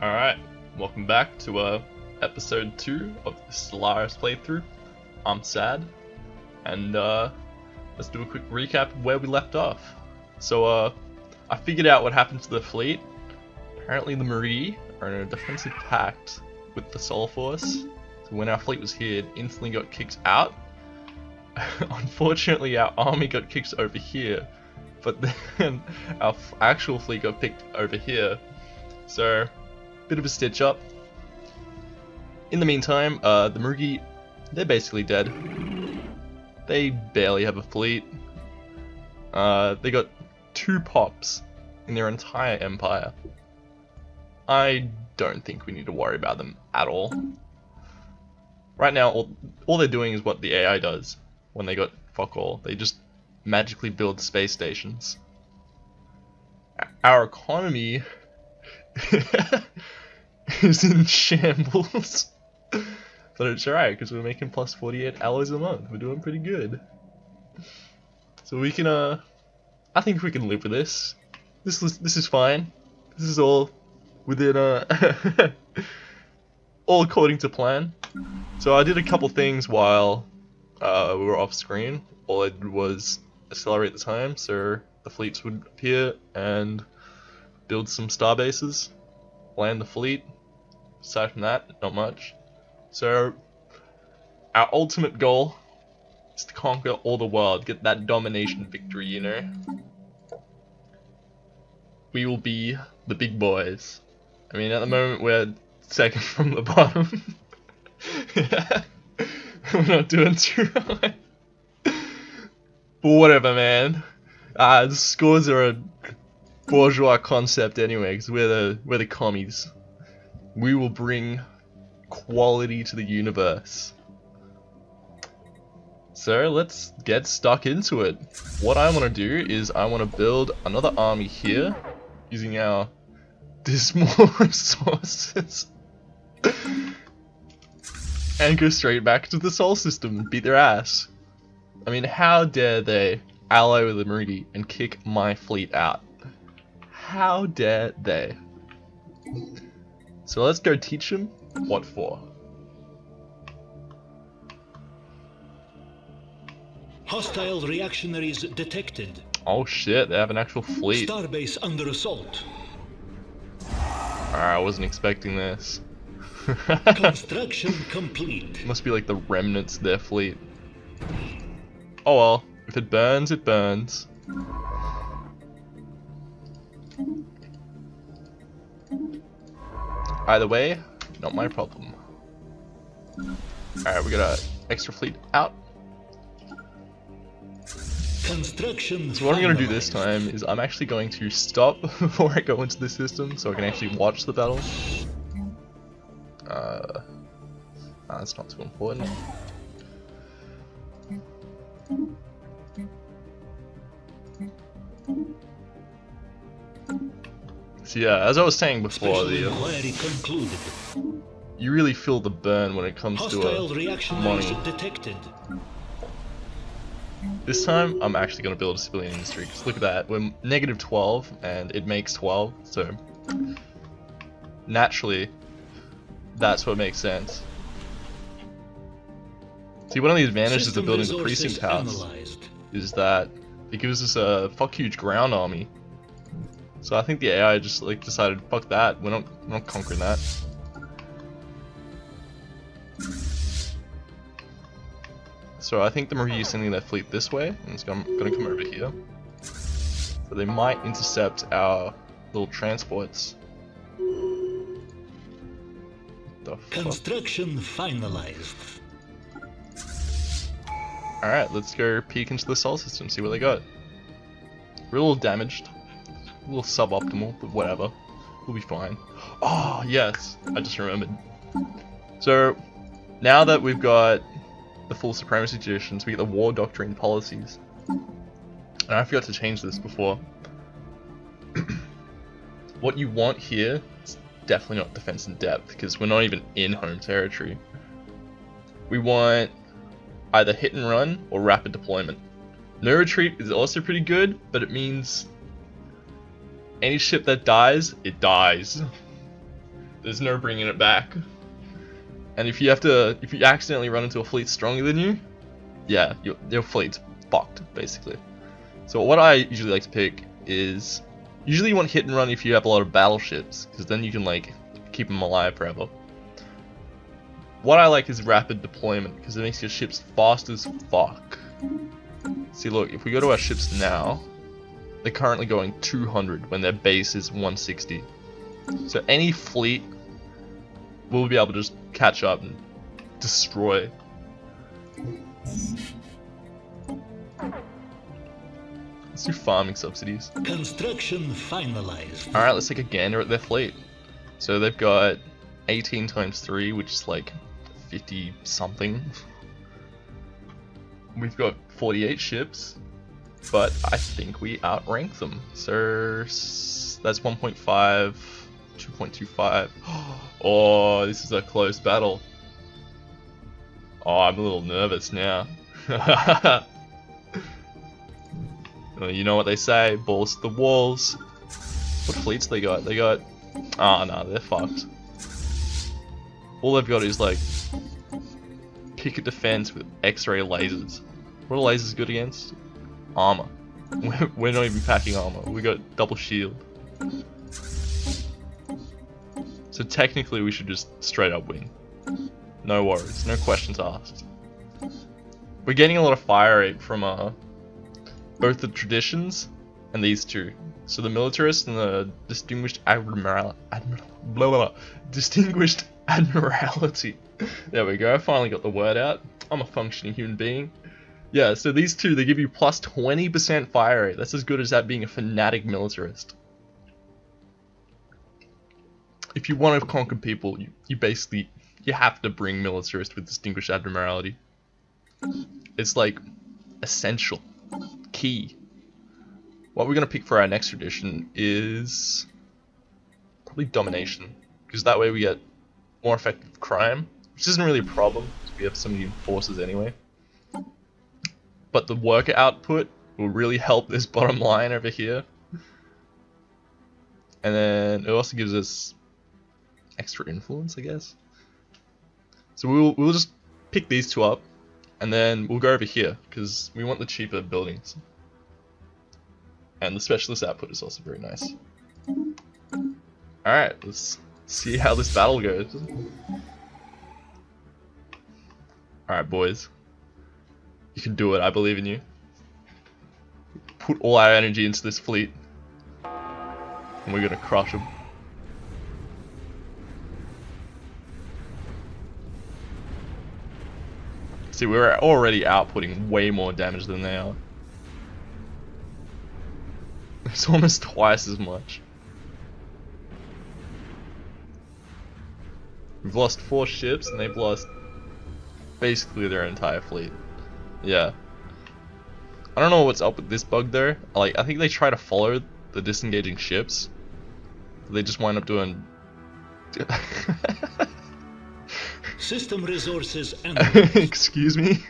Alright, welcome back to episode 2 of the Stellaris playthrough. I'm Sad, and let's do a quick recap of where we left off. So I figured out what happened to the fleet. Apparently the Marie are in a defensive pact with the Solar Force, so when our fleet was here it instantly got kicked out. Unfortunately our army got kicked over here, but then our actual fleet got picked over here. So, bit of a stitch up. In the meantime, the Murugi, they're basically dead. They barely have a fleet. They got 2 pops in their entire empire. I don't think we need to worry about them at all. Right now, all they're doing is what the AI does when they got fuck all. They just magically build space stations. Our economy is in shambles. But it's alright, because we're making plus 48 alloys a month. We're doing pretty good. So we can, I think we can live with this. This is fine. This is all within, all according to plan. So I did a couple things while we were off screen. All I did was accelerate the time, so the fleets would appear and build some star bases, land the fleet. Aside from that, not much. So, our ultimate goal is to conquer all the world, get that domination victory, you know? We will be the big boys. I mean, at the moment we're second from the bottom. We're not doing too right. But whatever, man. The scores are a bourgeois concept anyway, because we're the commies. We will bring quality to the universe. So let's get stuck into it. What I want to do is I want to build another army here using our dismal resources and go straight back to the Sol system and beat their ass. I mean, how dare they ally with the Marie and kick my fleet out? How dare they? So let's go teach them what for. Hostile reactionaries detected. Oh shit, they have an actual fleet. Starbase under assault. Alright, I wasn't expecting this. Construction complete. Must be like the remnants of their fleet. Oh well, if it burns, it burns. Either way, not my problem. Alright, we got an extra fleet out. Construction. So what I'm going to do this time is I'm actually going to stop before I go into the system so I can actually watch the battle. That's not too important. So yeah, as I was saying before, you really feel the burn when it comes to money. Detected. This time, I'm actually going to build a civilian industry, because look at that, we're negative 12, and it makes 12, so naturally, that's what makes sense. See, one of the advantages of building the precinct house is that it gives us a fuck huge ground army. So I think the AI just like decided, fuck that, we're not conquering that. So I think the Marie is sending their fleet this way, and it's gonna come over here. So they might intercept our little transports. The fuck? Construction finalized. Alright, let's go peek into the Sol system, see what they got. We're a little damaged. A little suboptimal, but whatever. We'll be fine. Oh, yes! I just remembered. So, now that we've got the full supremacy traditions, we get the war doctrine policies. And I forgot to change this before. What you want here is definitely not defense in depth, because we're not even in home territory. We want either hit and run or rapid deployment. No retreat is also pretty good, but it means any ship that dies, it dies. There's no bringing it back. And if you accidentally run into a fleet stronger than you, yeah, your fleet's fucked, basically. So what I usually like to pick is, usually you want hit and run if you have a lot of battleships, because then you can like keep them alive forever. What I like is rapid deployment, because it makes your ships fast as fuck. See, look, if we go to our ships now, they're currently going 200 when their base is 160. So any fleet will be able to just catch up and destroy. Let's do farming subsidies. Construction finalized. Alright, let's take a gander at their fleet. So they've got 18 times 3, which is like 50 something. We've got 48 ships, but I think we outrank them. So that's 1.5, 2.25. Oh, this is a close battle. Oh, I'm a little nervous now. Well, you know what they say, balls to the walls. What fleets they got? They got... Oh no, they're fucked. All they've got is like picket defense with X-ray lasers. What are lasers good against? Armor. We're not even packing armor. We got double shield. So technically we should just straight up win. No worries, no questions asked. We're getting a lot of fire rate from both the traditions and these two. So the militarist and the distinguished distinguished admiralty. There we go, I finally got the word out. I'm a functioning human being. Yeah, so these two, they give you plus 20% fire rate. That's as good as that being a fanatic militarist. If you want to conquer people, you basically, you have to bring militarist with distinguished admiralty. It's like essential, key. What we're going to pick for our next tradition is probably domination, because that way we get more effective crime, which isn't really a problem because we have so many forces anyway. But the worker output will really help this bottom line over here. And then it also gives us extra influence, I guess. So we'll just pick these two up, and then we'll go over here because we want the cheaper buildings. And the specialist output is also very nice. Alright, let's see how this battle goes. Alright, boys. You can do it, I believe in you. Put all our energy into this fleet, and we're gonna crush them. See, we're already outputting way more damage than they are. It's almost twice as much. We've lost 4 ships and they've lost basically their entire fleet. Yeah. I don't know what's up with this bug though. Like, I think they try to follow the disengaging ships. But they just wind up doing... System resources and... Excuse me?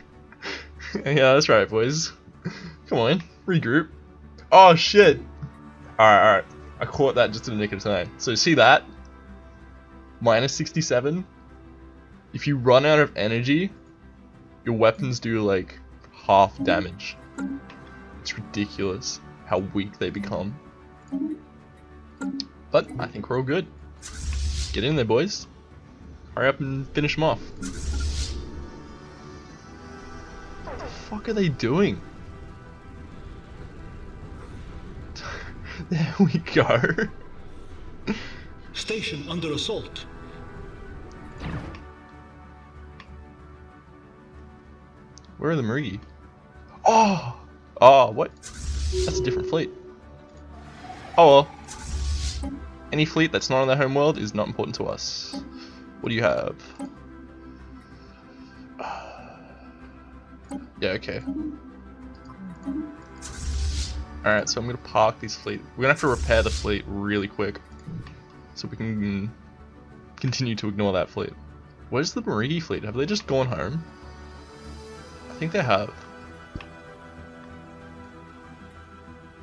Yeah, that's right, boys. Come on, regroup. Oh shit! Alright. I caught that just in the nick of time. So see that? Minus 67. If you run out of energy, your weapons do like half damage. It's ridiculous how weak they become. But I think we're all good. Get in there, boys. Hurry up and finish them off. What the fuck are they doing? There we go. Station under assault. Where are the Marigi? Oh! Oh, what? That's a different fleet. Oh well. Any fleet that's not on their home world is not important to us. What do you have? Yeah, okay. Alright, so I'm gonna park this fleet. We're gonna have to repair the fleet really quick, so we can continue to ignore that fleet. Where's the Marigi fleet? Have they just gone home? I think they have.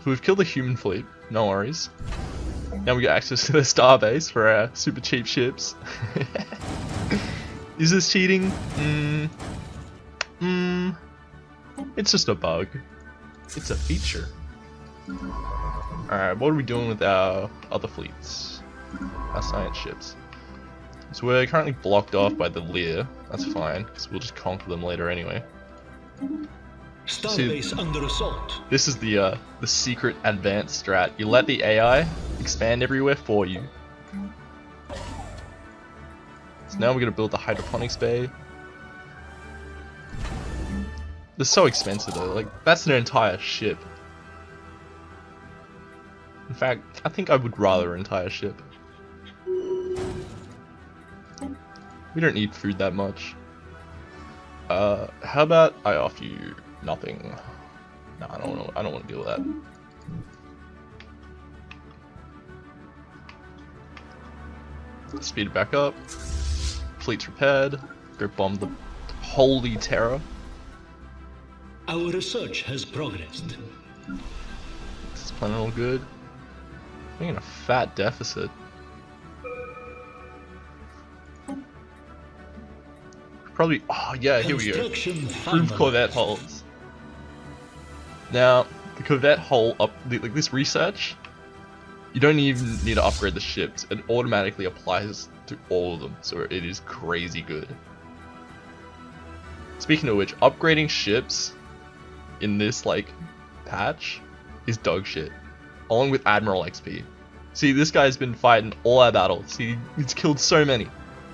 So we've killed the human fleet, no worries. Now we get access to the starbase for our super cheap ships. Is this cheating? It's just a bug. It's a feature. Alright, what are we doing with our other fleets? Our science ships. So we're currently blocked off by the Lear. That's fine, because we'll just conquer them later anyway. Starbase under assault. This is the secret advanced strat. You let the AI expand everywhere for you. So now we're gonna build the hydroponics bay. They're so expensive though. Like that's an entire ship. In fact, I think I would rather an entire ship. We don't need food that much. How about I offer you nothing? No, I don't want to deal with that. Speed it back up. Fleet's repaired. Go bomb the Holy Terror. Our research has progressed. This is playing all good. We're in a fat deficit. Probably. Oh yeah, here we go. Improved Corvette hulls. Now the Corvette hull like this research. You don't even need to upgrade the ships. It automatically applies to all of them, so it is crazy good. Speaking of which, upgrading ships in this like patch is dog shit, along with Admiral XP. See, this guy's been fighting all our battles. He's killed so many,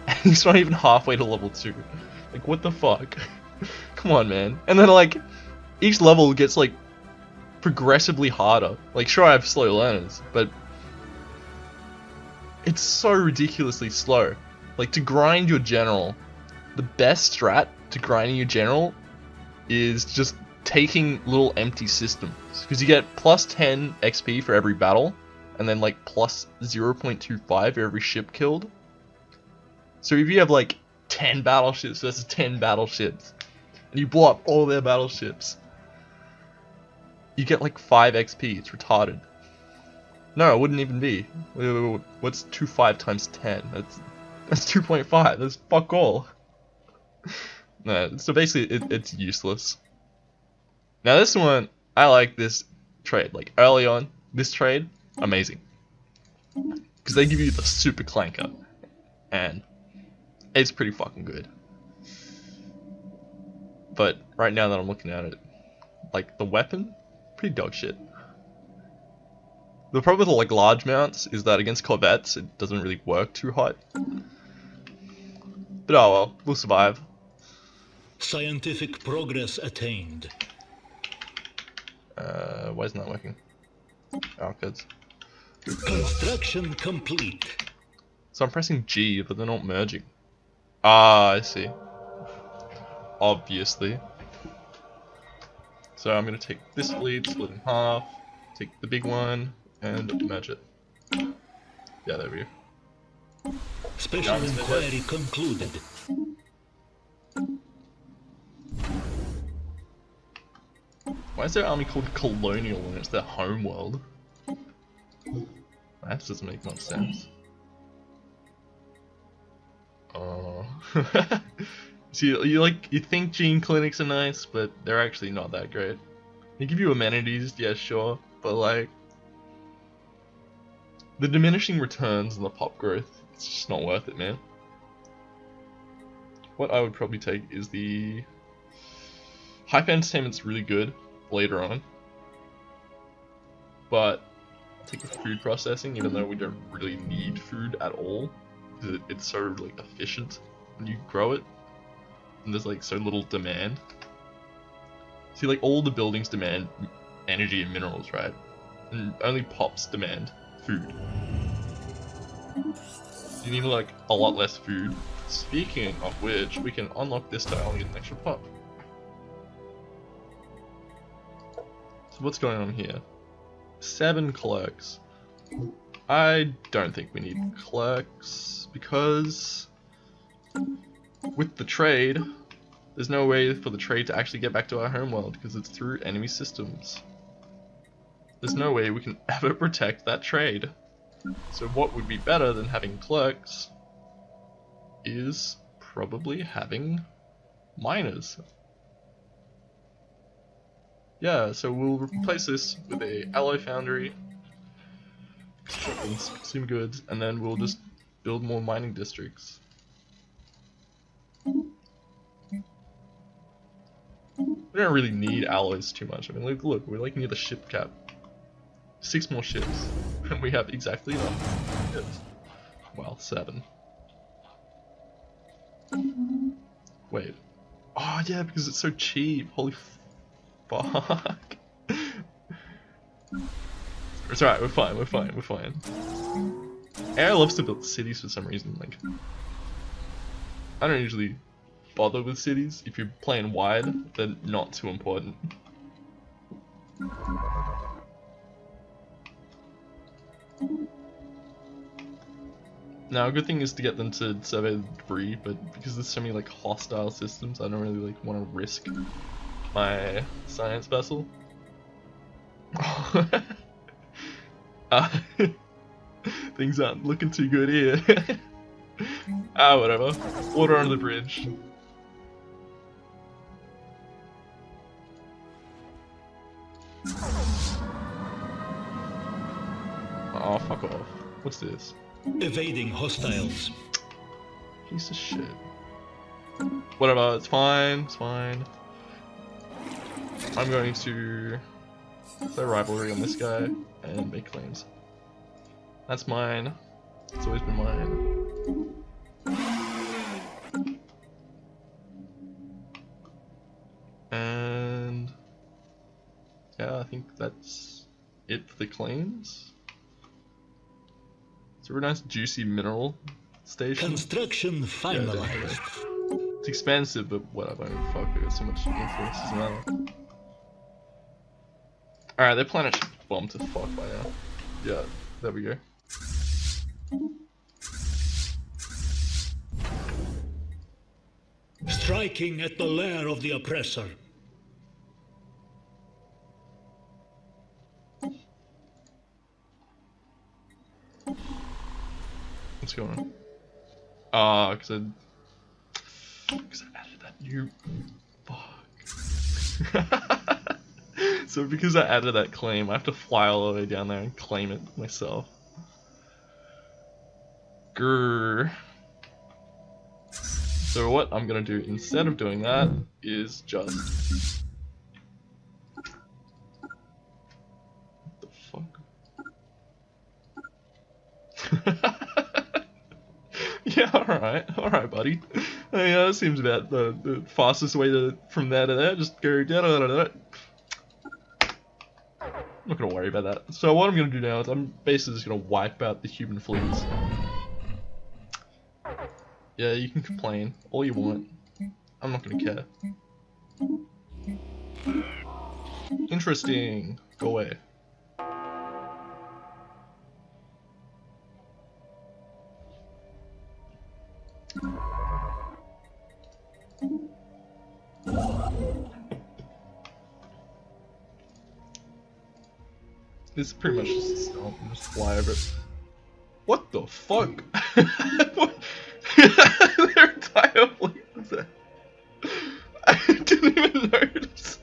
and he's not even halfway to level 2. Like, what the fuck? Come on, man. And then like each level gets like progressively harder. Like, sure, I have slow learners, but it's so ridiculously slow. Like, to grind your general, the best strat to grinding your general is just taking little empty systems, because you get plus 10 XP for every battle, and then like plus 0.25 for every ship killed. So if you have like 10 battleships versus 10 battleships, and you blow up all their battleships, you get like 5 XP. It's retarded. No, it wouldn't even be. What's 25 times 10? That's 2.5. That's fuck all. No, so basically it's useless. Now this one, I like this trade. Like early on, this trade, amazing. Because they give you the super clanker. And it's pretty fucking good. But right now that I'm looking at it, like the weapon, pretty dog shit. The problem with like large mounts is that against corvettes it doesn't really work too hot. But oh well, we'll survive. Scientific progress attained. Why isn't that working? Oh, good. Construction complete. So I'm pressing G, but they're not merging. Ah, I see. Obviously. So I'm gonna take this fleet, split in half, take the big one, and merge it. Yeah, there we go. Special inquiry concluded. Why is their army called Colonial when it's their home world? That doesn't make much sense. Oh. See, you think gene clinics are nice, but they're actually not that great. They give you amenities, yeah, sure, but like the diminishing returns and the pop growth, it's just not worth it, man. What I would probably take is the hype entertainment's really good later on, but I'll take the food processing, even though we don't really need food at all, because it's so like efficient when you grow it, and there's like so little demand. See, like all the buildings demand energy and minerals, right? And only pops demand food. You need like a lot less food. Speaking of which, we can unlock this tile and get an extra pop. So what's going on here? 7 clerks. I don't think we need clerks, because with the trade, there's no way for the trade to actually get back to our homeworld, because it's through enemy systems. There's no way we can ever protect that trade. So what would be better than having clerks is probably having miners. Yeah, so we'll replace this with a alloy foundry, consume goods, and then we'll just build more mining districts. We don't really need alloys too much. I mean, look, we're like near the ship cap. 6 more ships, and we have exactly enough ships. Well, 7. Wait. Oh yeah, because it's so cheap. Holy fuck. It's alright, we're fine, we're fine, we're fine. AI loves to build cities for some reason. Like, I don't usually bother with cities. If you're playing wide, they're not too important. Now, a good thing is to get them to survey the debris, but because there's so many like hostile systems, I don't really like want to risk my science vessel. Things aren't looking too good here. Whatever. Water under the bridge. Oh, fuck off. What's this? Evading hostiles. Piece of shit. Whatever, it's fine, it's fine. I'm going to play rivalry on this guy and make claims. That's mine. It's always been mine. And yeah, I think that's it for the claims. It's a really nice juicy mineral station. Construction finalized. Yeah, it's expensive, but whatever. I mean, fuck, I got so much influence as well. Alright, their planet should bomb to fuck by now. Yeah, there we go. Striking at the lair of the oppressor. What's going on? Ah, because I added that new... Fuck. So because I added that claim, I have to fly all the way down there and claim it myself. Grrr. So what I'm gonna do instead of doing that is just... What the fuck? Yeah, alright buddy. Yeah, that seems about the fastest way from there to there. Just go down. I'm not gonna worry about that. So what I'm gonna do now is I'm basically just gonna wipe out the human fleets. Yeah, you can complain all you want. I'm not gonna care. Interesting. Go away. This is pretty much just a stomp and just fly over it. What the fuck? Their entire fleet was there. I didn't even notice.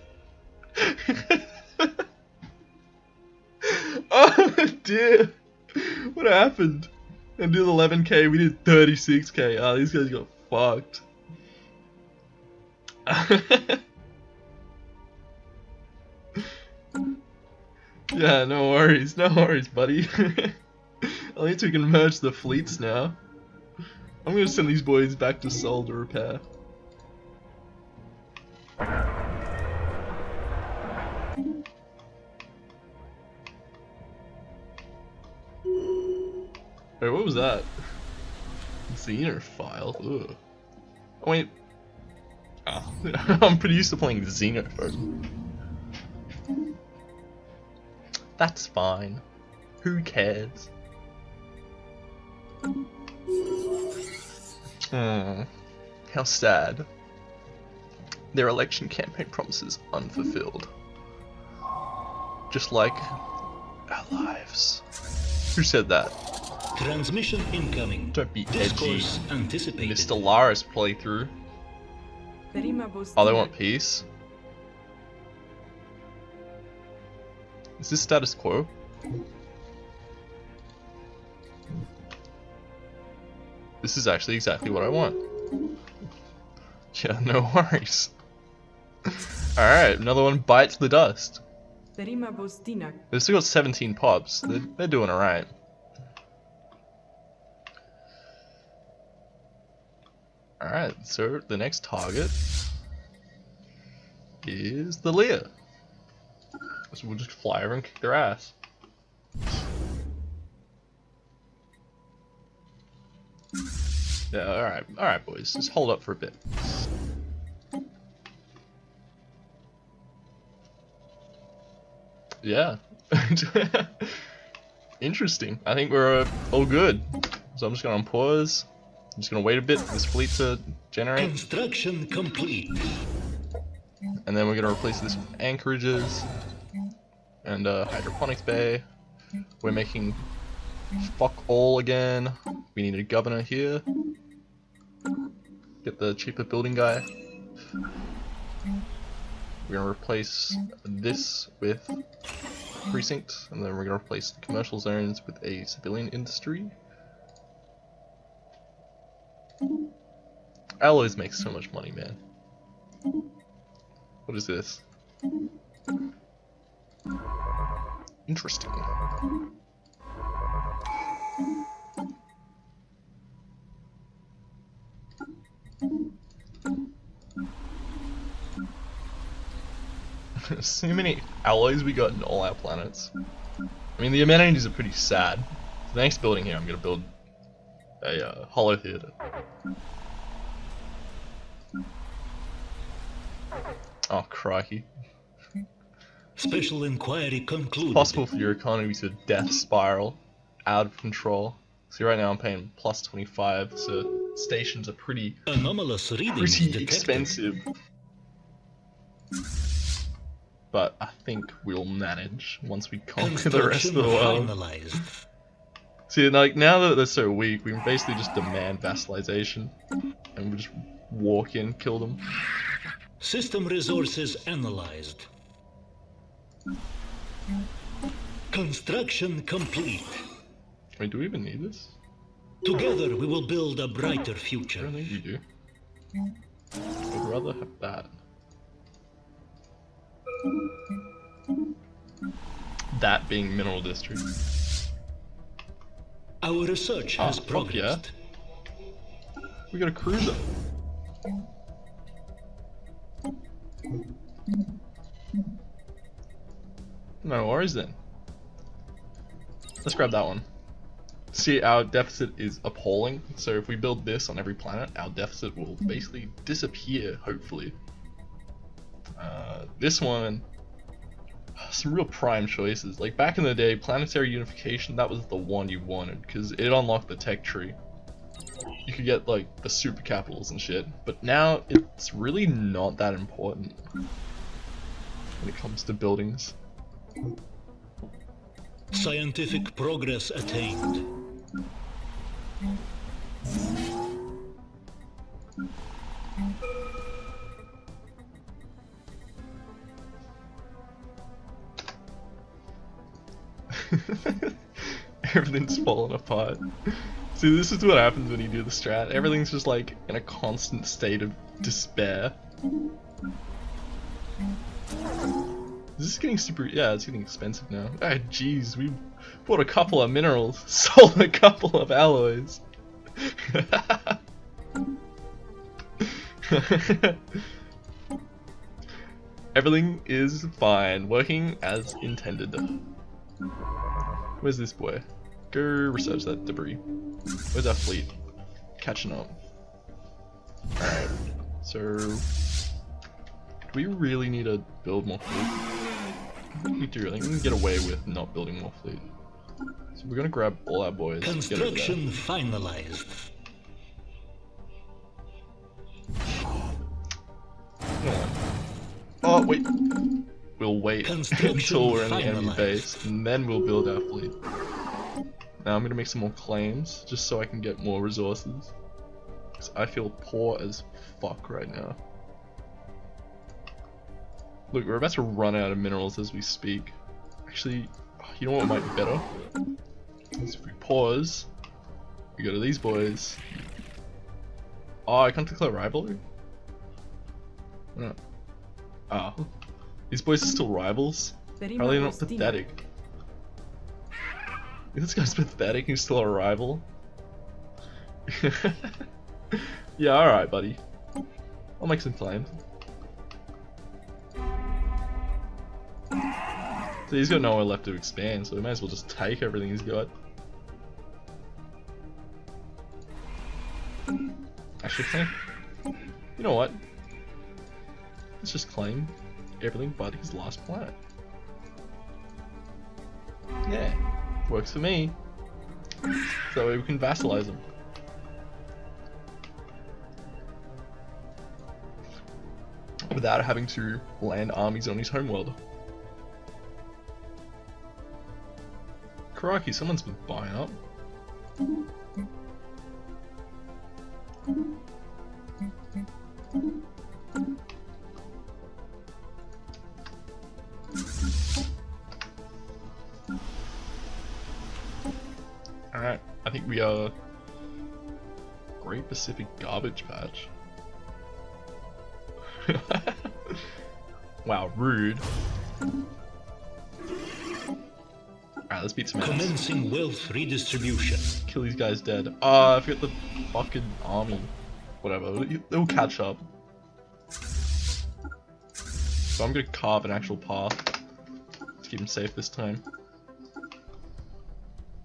Oh dear. What happened? I did 11k, we did 36k. Oh, these guys got fucked. Yeah, no worries, buddy. At least we can merge the fleets now. I'm gonna send these boys back to Sol to repair. Wait, what was that? Xener file. Ugh. Oh wait. Oh, I'm pretty used to playing Xener first. That's fine. Who cares? How sad. Their election campaign promises unfulfilled. Just like our lives. Who said that? Transmission incoming. Don't be edgy. Discourse anticipated. Mr. Stellaris playthrough. Oh, they want peace? Is this status quo? This is actually exactly what I want. Yeah, no worries. Alright, another one bites the dust. They've still got 17 pops. They're doing alright. Alright, so the next target is the Lear. So we'll just fly over and kick their ass. Yeah, alright boys, just hold up for a bit. Yeah. Interesting. I think we're all good. So I'm just gonna pause. I'm just gonna wait a bit for this fleet to generate. Construction complete. And then we're gonna replace this with anchorages and hydroponics bay. We're making fuck all again. We need a governor here. Get the cheaper building guy. We're gonna replace this with precinct, and then we're gonna replace the commercial zones with a civilian industry. Alloys make so much money, man. What is this? Interesting. So many alloys we got in all our planets. I mean, the amenities are pretty sad. The next building here, I'm gonna build a hollow theater. Oh, crikey. Special inquiry concluded. It's possible for your economy to death spiral out of control. See, right now I'm paying plus 25, so stations are pretty Anomalous readings detected. expensive. But I think we'll manage once we conquer the rest of the world. Finalized. See, like, now that they're so weak, we can basically just demand vassalization. And we just walk in, kill them. System resources analyzed. Construction complete. Wait, do we even need this? Together we will build a brighter I future. don't think we do. I'd rather have that. That being mineral district. Our research has progressed. Yeah. We got a cruiser. No worries then. Let's grab that one. See, our deficit is appalling, so if we build this on every planet, our deficit will basically disappear, hopefully. This one, some real prime choices. Like, back in the day, planetary unification, that was the one you wanted, because it unlocked the tech tree. You could get, like, the super capitals and shit, but now it's really not that important when it comes to buildings. Scientific progress attained. Everything's falling apart. See, this is what happens when you do the strat. Everything's just like in a constant state of despair. This is getting super, yeah, it's getting expensive now. Ah, jeez, we bought a couple of minerals, sold a couple of alloys. Everything is fine, working as intended. Where's this boy? Go research that debris. Where's our fleet? Catching up. Alright, so do we really need to build more fleet? I think we do. I think we can get away with not building more fleet. So we're gonna grab all our boys. Construction finalized. Oh wait, we'll wait until we're in the enemy base, and then we'll build our fleet. Now I'm gonna make some more claims, just so I can get more resources. Because I feel poor as fuck right now. Look, we're about to run out of minerals as we speak. Actually, you know what might be better? Is if we pause, we go to these boys. Oh, I can't declare rivalry? No. Ah. These boys are still rivals? Are they not pathetic? This guy's pathetic, he's still a rival. Yeah, alright, buddy. I'll make some claims. So he's got nowhere left to expand, so we may as well just take everything he's got. Actually, you know what? Let's just claim everything but his last planet. Yeah, works for me. So we can vassalize him. Without having to land armies on his homeworld. Crikey, someone's been buying up. Alright, I think we are Great Pacific Garbage Patch. Wow, rude. Alright, let's beat some ass. Commencing wealth redistribution. Kill these guys dead. I forgot the fucking army. Whatever, they'll catch up. So I'm gonna carve an actual path to keep them safe this time.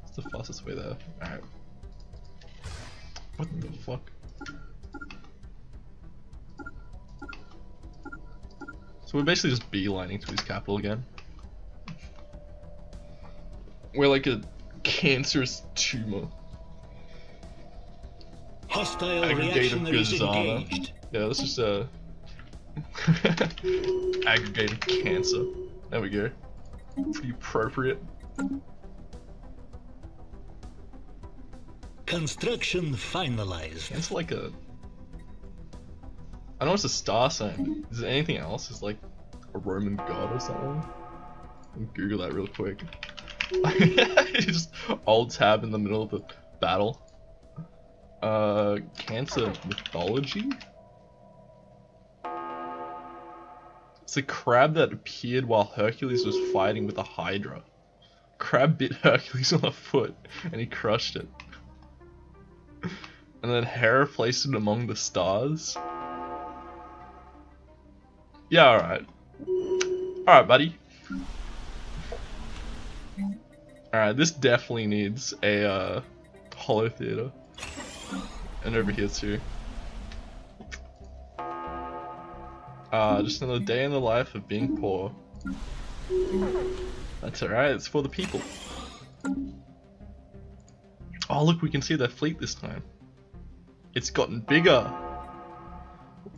What's the fastest way there? Alright. What the fuck? So we're basically just beelining to his capital again. We're like a cancerous tumor. Hostile Aggregated reactionaries Gazana. engaged. Yeah, let's just aggregated cancer. There we go. Pretty appropriate. Construction finalized. It's like a... I know it's a star sign. Is it anything else? It's like a Roman god or something? I'll Google that real quick. Just alt tab in the middle of the battle. Cancer mythology? It's a crab that appeared while Hercules was fighting with a hydra. Crab bit Hercules on the foot and he crushed it. And then Hera placed it among the stars. Yeah, alright. Alright, buddy. Alright, this definitely needs a holo theater. And over here too. Just another day in the life of being poor. That's alright, it's for the people. Oh look, we can see their fleet this time. It's gotten bigger.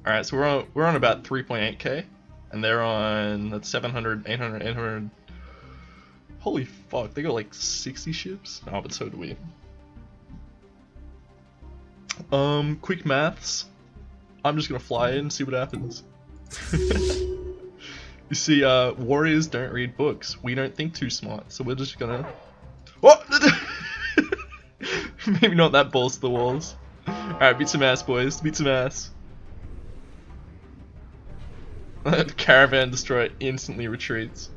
Alright, so we're on about 3.8k. And they're on, that's 700, 800, 800. Holy fuck, they got like 60 ships? Oh, but so do we. Quick maths. I'm just gonna fly in and see what happens. You see, warriors don't read books. We don't think too smart, so we're just gonna... What? Maybe not that balls to the walls. Alright, beat some ass, boys. Beat some ass. Caravan destroyer instantly retreats.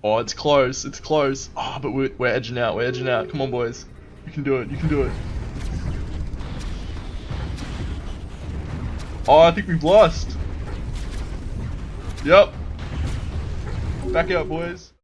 Oh, it's close. It's close. Oh, but we're edging out. We're edging out. Come on, boys. You can do it. You can do it. Oh, I think we've lost. Yep. Back out, boys.